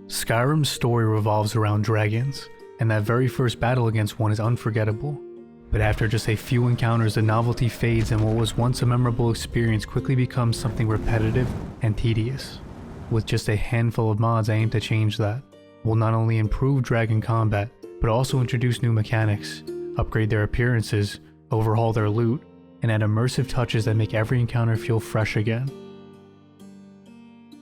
Skyrim's story revolves around dragons, and that very first battle against one is unforgettable. But after just a few encounters, the novelty fades and what was once a memorable experience quickly becomes something repetitive and tedious. With just a handful of mods, I aim to change that. We'll not only improve dragon combat, but also introduce new mechanics, upgrade their appearances, overhaul their loot, and add immersive touches that make every encounter feel fresh again.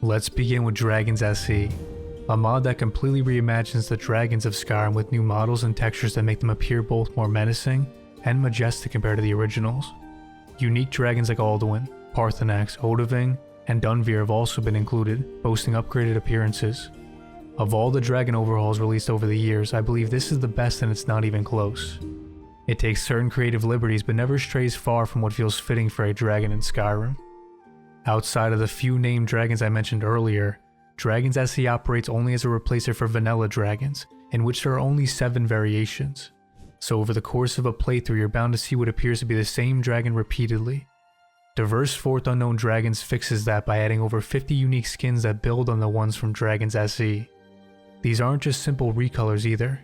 Let's begin with Dragons SE, a mod that completely reimagines the dragons of Skyrim with new models and textures that make them appear both more menacing and majestic compared to the originals. Unique dragons like Alduin, Paarthurnax, Odahviing, and Dunveer have also been included, boasting upgraded appearances. Of all the dragon overhauls released over the years, I believe this is the best and it's not even close. It takes certain creative liberties but never strays far from what feels fitting for a dragon in Skyrim. Outside of the few named dragons I mentioned earlier, Dragons SE operates only as a replacer for vanilla dragons, in which there are only 7 variations. So over the course of a playthrough you're bound to see what appears to be the same dragon repeatedly. Diverse Fourth Unknown Dragons fixes that by adding over 50 unique skins that build on the ones from Dragons SE. These aren't just simple recolors either.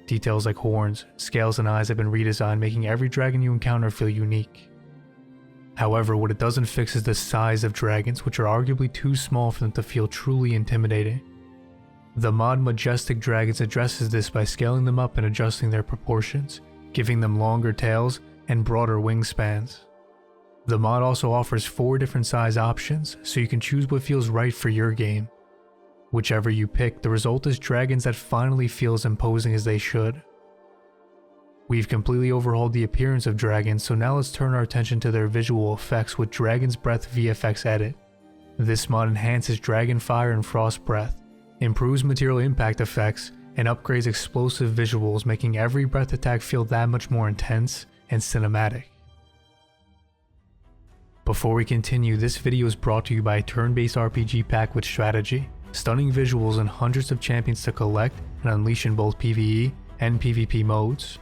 Details like horns, scales, and eyes have been redesigned, making every dragon you encounter feel unique. However, what it doesn't fix is the size of dragons, which are arguably too small for them to feel truly intimidating. The mod Majestic Dragons addresses this by scaling them up and adjusting their proportions, giving them longer tails and broader wingspans. The mod also offers 4 different size options, so you can choose what feels right for your game. Whichever you pick, the result is dragons that finally feel as imposing as they should. We've completely overhauled the appearance of dragons, so now let's turn our attention to their visual effects with Dragon's Breath VFX Edit. This mod enhances Dragon Fire and Frost Breath, improves material impact effects, and upgrades explosive visuals, making every breath attack feel that much more intense and cinematic. Before we continue, this video is brought to you by a turn-based RPG pack with strategy, stunning visuals, and hundreds of champions to collect and unleash in both PvE and PvP modes.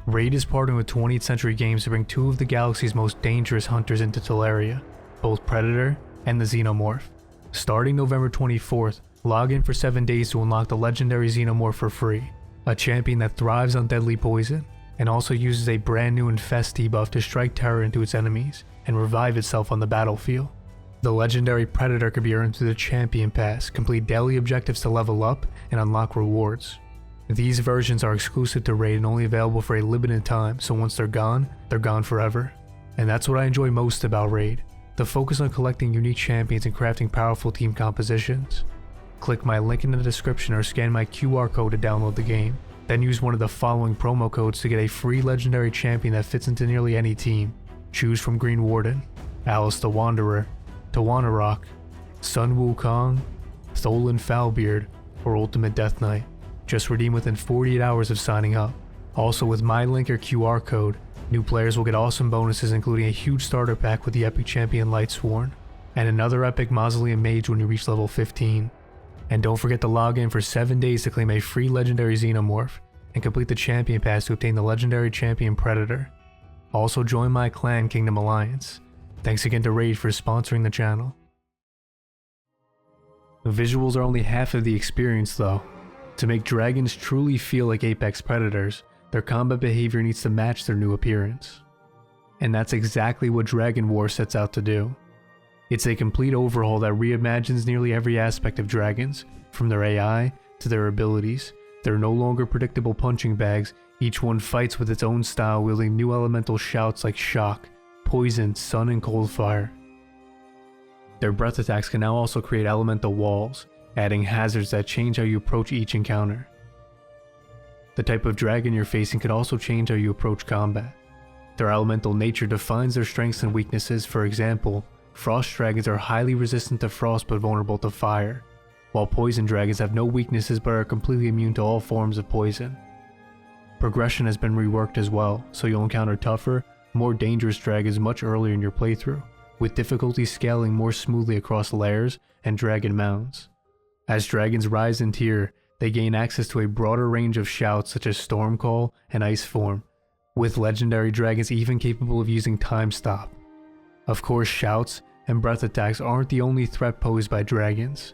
Raid is partnering with 20th Century Games to bring 2 of the galaxy's most dangerous hunters into Teleria, both Predator and the Xenomorph. Starting November 24th, log in for 7 days to unlock the Legendary Xenomorph for free, a champion that thrives on deadly poison, and also uses a brand new Infest debuff to strike terror into its enemies and revive itself on the battlefield. The Legendary Predator can be earned through the Champion Pass, complete daily objectives to level up, and unlock rewards. These versions are exclusive to Raid and only available for a limited time, so once they're gone forever. And that's what I enjoy most about Raid, the focus on collecting unique champions and crafting powerful team compositions. Click my link in the description or scan my QR code to download the game, then use one of the following promo codes to get a free legendary champion that fits into nearly any team. Choose from Green Warden, Alice the Wanderer, Tawanarok, Sun Wukong, Tholan Foulbeard, or Ultimate Death Knight. Just redeem within 48 hours of signing up. Also, with my link or QR code, new players will get awesome bonuses, including a huge starter pack with the epic champion Lightsworn, and another epic Mausoleum Mage when you reach level 15. And don't forget to log in for 7 days to claim a free legendary Xenomorph, and complete the Champion Pass to obtain the legendary champion Predator. Also join my clan Kingdom Alliance. Thanks again to Raid for sponsoring the channel. The visuals are only half of the experience though. To make dragons truly feel like apex predators, their combat behavior needs to match their new appearance. And that's exactly what Dragon War sets out to do. It's a complete overhaul that reimagines nearly every aspect of dragons, from their AI to their abilities. They're no longer predictable punching bags, each one fights with its own style, wielding new elemental shouts like Shock, Poison, Sun, and Cold Fire. Their breath attacks can now also create elemental walls, adding hazards that change how you approach each encounter. The type of dragon you're facing could also change how you approach combat. Their elemental nature defines their strengths and weaknesses. For example, frost dragons are highly resistant to frost but vulnerable to fire, while poison dragons have no weaknesses but are completely immune to all forms of poison. Progression has been reworked as well, so you'll encounter tougher, more dangerous dragons much earlier in your playthrough, with difficulty scaling more smoothly across Lairs and dragon mounds. As dragons rise in tier, they gain access to a broader range of shouts such as Storm Call and Ice Form, with legendary dragons even capable of using Time Stop. Of course, shouts and breath attacks aren't the only threat posed by dragons.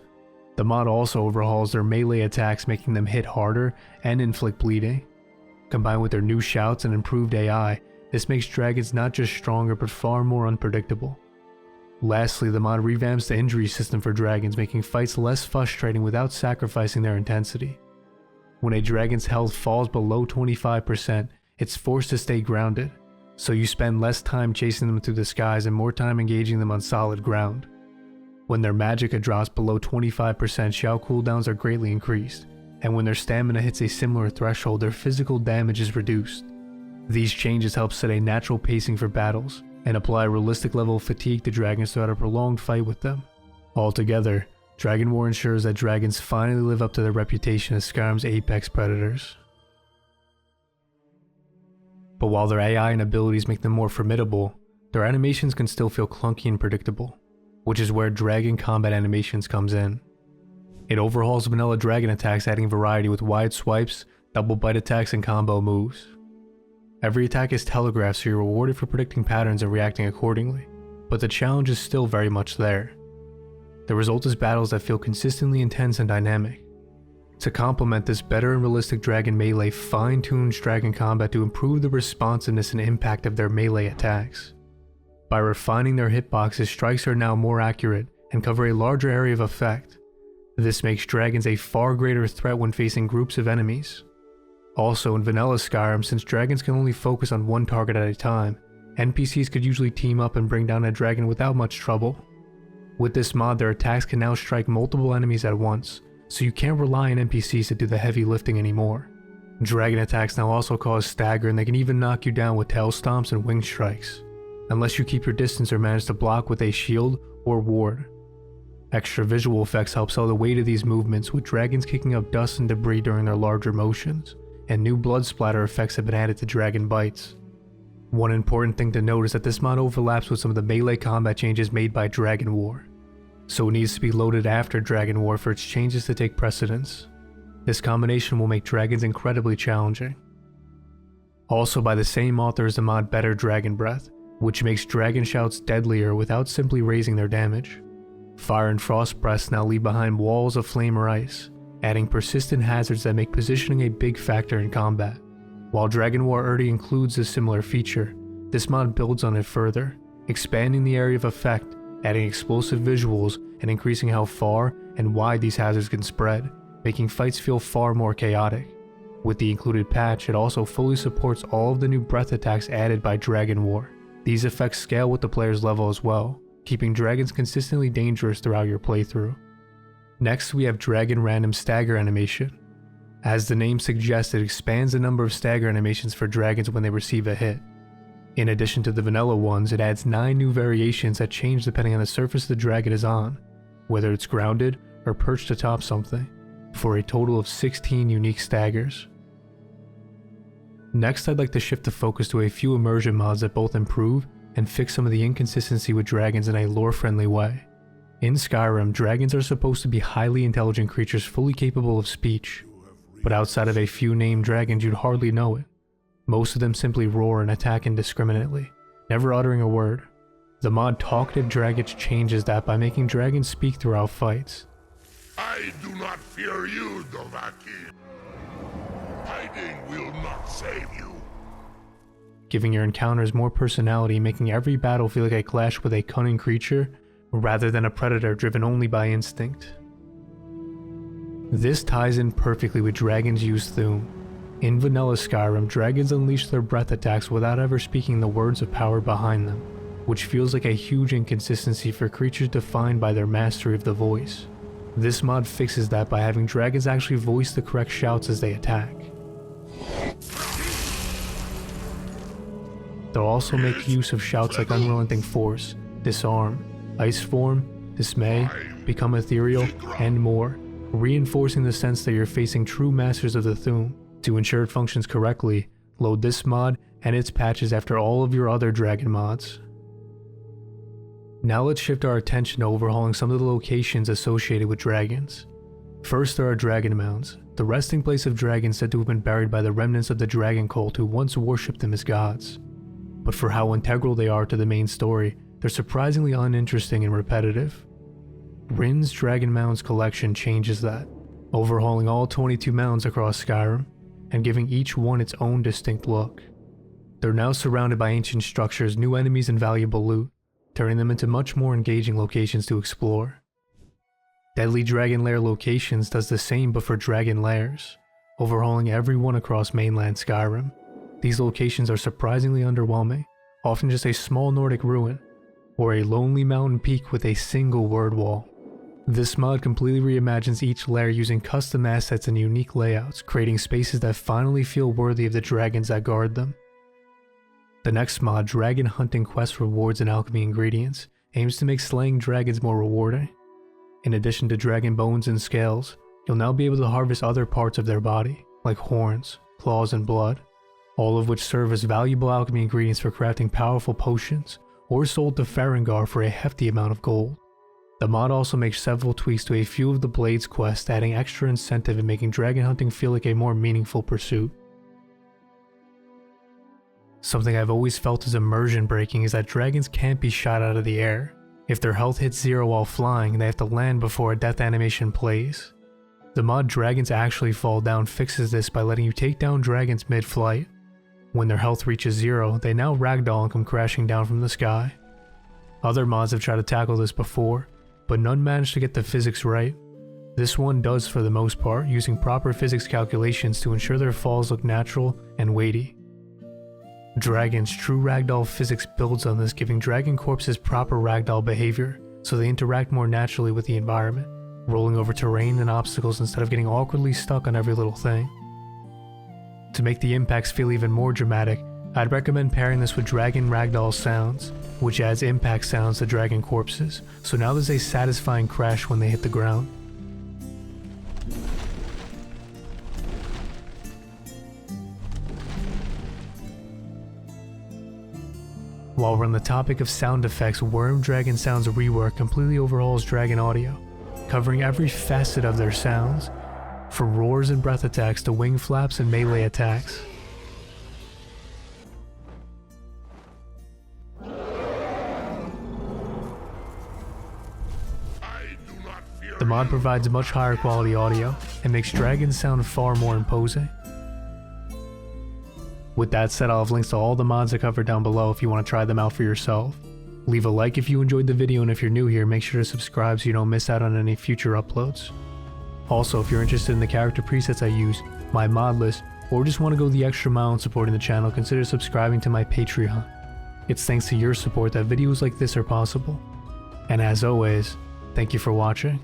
The mod also overhauls their melee attacks, making them hit harder and inflict bleeding. Combined with their new shouts and improved AI, this makes dragons not just stronger but far more unpredictable. Lastly, the mod revamps the injury system for dragons, making fights less frustrating without sacrificing their intensity. When a dragon's health falls below 25%, it's forced to stay grounded, so you spend less time chasing them through the skies and more time engaging them on solid ground. When their magicka drops below 25%, shout cooldowns are greatly increased, and when their stamina hits a similar threshold, their physical damage is reduced. These changes help set a natural pacing for battles, and apply a realistic level of fatigue to dragons throughout a prolonged fight with them. Altogether, Dragon War ensures that dragons finally live up to their reputation as Skyrim's apex predators. But while their AI and abilities make them more formidable, their animations can still feel clunky and predictable, which is where Dragon Combat Animations comes in. It overhauls vanilla dragon attacks, adding variety with wide swipes, double bite attacks, and combo moves. Every attack is telegraphed, so you're rewarded for predicting patterns and reacting accordingly, but the challenge is still very much there. The result is battles that feel consistently intense and dynamic. To complement this, better and realistic dragon melee fine-tunes dragon combat to improve the responsiveness and impact of their melee attacks. By refining their hitboxes, strikes are now more accurate and cover a larger area of effect. This makes dragons a far greater threat when facing groups of enemies. Also, in vanilla Skyrim, since dragons can only focus on one target at a time, NPCs could usually team up and bring down a dragon without much trouble. With this mod, their attacks can now strike multiple enemies at once, so you can't rely on NPCs to do the heavy lifting anymore. Dragon attacks now also cause stagger, and they can even knock you down with tail stomps and wing strikes, unless you keep your distance or manage to block with a shield or ward. Extra visual effects help sell the weight of these movements, with dragons kicking up dust and debris during their larger motions, and new blood splatter effects have been added to dragon bites. One important thing to note is that this mod overlaps with some of the melee combat changes made by Dragon War, so it needs to be loaded after Dragon War for its changes to take precedence. This combination will make dragons incredibly challenging. Also by the same author is the mod Better Dragon Breath, which makes dragon shouts deadlier without simply raising their damage. Fire and frost breaths now leave behind walls of flame or ice, adding persistent hazards that make positioning a big factor in combat. While Dragon War already includes a similar feature, this mod builds on it further, expanding the area of effect, adding explosive visuals, and increasing how far and wide these hazards can spread, making fights feel far more chaotic. With the included patch, it also fully supports all of the new breath attacks added by Dragon War. These effects scale with the player's level as well, keeping dragons consistently dangerous throughout your playthrough. Next, we have Dragon Random Stagger Animation. As the name suggests, it expands the number of stagger animations for dragons when they receive a hit. In addition to the vanilla ones, it adds 9 new variations that change depending on the surface the dragon is on, whether it's grounded or perched atop something, for a total of 16 unique staggers. Next, I'd like to shift the focus to a few immersion mods that both improve and fix some of the inconsistency with dragons in a lore-friendly way. In Skyrim, dragons are supposed to be highly intelligent creatures fully capable of speech, but outside of a few named dragons you'd hardly know it. Most of them simply roar and attack indiscriminately, never uttering a word. The mod Talkative Dragons changes that by making dragons speak throughout fights. I do not fear you, Dovahkiin. Hiding will not save you. Giving your encounters more personality, making every battle feel like a clash with a cunning creature, rather than a predator driven only by instinct. This ties in perfectly with dragons' Use Thu'um. In vanilla Skyrim, dragons unleash their breath attacks without ever speaking the words of power behind them, which feels like a huge inconsistency for creatures defined by their mastery of the voice. This mod fixes that by having dragons actually voice the correct shouts as they attack. They'll also make use of shouts like Unrelenting Force, Disarm, Ice Form, Dismay, Become Ethereal, and more, reinforcing the sense that you're facing true masters of the Thu'um. To ensure it functions correctly, load this mod and its patches after all of your other dragon mods. Now let's shift our attention to overhauling some of the locations associated with dragons. First, there are dragon mounds, the resting place of dragons said to have been buried by the remnants of the dragon cult who once worshipped them as gods. But for how integral they are to the main story, they're surprisingly uninteresting and repetitive. Rin's Dragon Mounds collection changes that, overhauling all 22 mounds across Skyrim, and giving each one its own distinct look. They're now surrounded by ancient structures, new enemies, and valuable loot, turning them into much more engaging locations to explore. Deadly Dragon Lair Locations does the same but for Dragon Lairs, overhauling every one across mainland Skyrim. These locations are surprisingly underwhelming, often just a small Nordic ruin, or a lonely mountain peak with a single word wall. This mod completely reimagines each lair using custom assets and unique layouts, creating spaces that finally feel worthy of the dragons that guard them. The next mod, Dragon Hunting Quest Rewards and Alchemy Ingredients, aims to make slaying dragons more rewarding. In addition to dragon bones and scales, you'll now be able to harvest other parts of their body, like horns, claws, and blood, all of which serve as valuable alchemy ingredients for crafting powerful potions, or sold to Farengar for a hefty amount of gold. The mod also makes several tweaks to a few of the Blades quests, adding extra incentive and making dragon hunting feel like a more meaningful pursuit. Something I've always felt is immersion breaking is that dragons can't be shot out of the air. If their health hits 0 while flying, they have to land before a death animation plays. The mod Dragons Actually Fall Down fixes this by letting you take down dragons mid-flight. When their health reaches 0, they now ragdoll and come crashing down from the sky. Other mods have tried to tackle this before, but none managed to get the physics right. This one does for the most part, using proper physics calculations to ensure their falls look natural and weighty. Dragon's true ragdoll physics builds on this, giving dragon corpses proper ragdoll behavior, so they interact more naturally with the environment, rolling over terrain and obstacles instead of getting awkwardly stuck on every little thing. To make the impacts feel even more dramatic, I'd recommend pairing this with Dragon Ragdoll Sounds, which adds impact sounds to dragon corpses, so now there's a satisfying crash when they hit the ground. While we're on the topic of sound effects, Worm Dragon Sounds Rework completely overhauls dragon audio, covering every facet of their sounds, from roars and breath attacks to wing flaps and melee attacks. The mod provides much higher quality audio and makes dragons sound far more imposing. With that said, I'll have links to all the mods I covered down below if you want to try them out for yourself. Leave a like if you enjoyed the video, and if you're new here, make sure to subscribe so you don't miss out on any future uploads. Also, if you're interested in the character presets I use, my mod list, or just want to go the extra mile in supporting the channel, consider subscribing to my Patreon. It's thanks to your support that videos like this are possible. And as always, thank you for watching.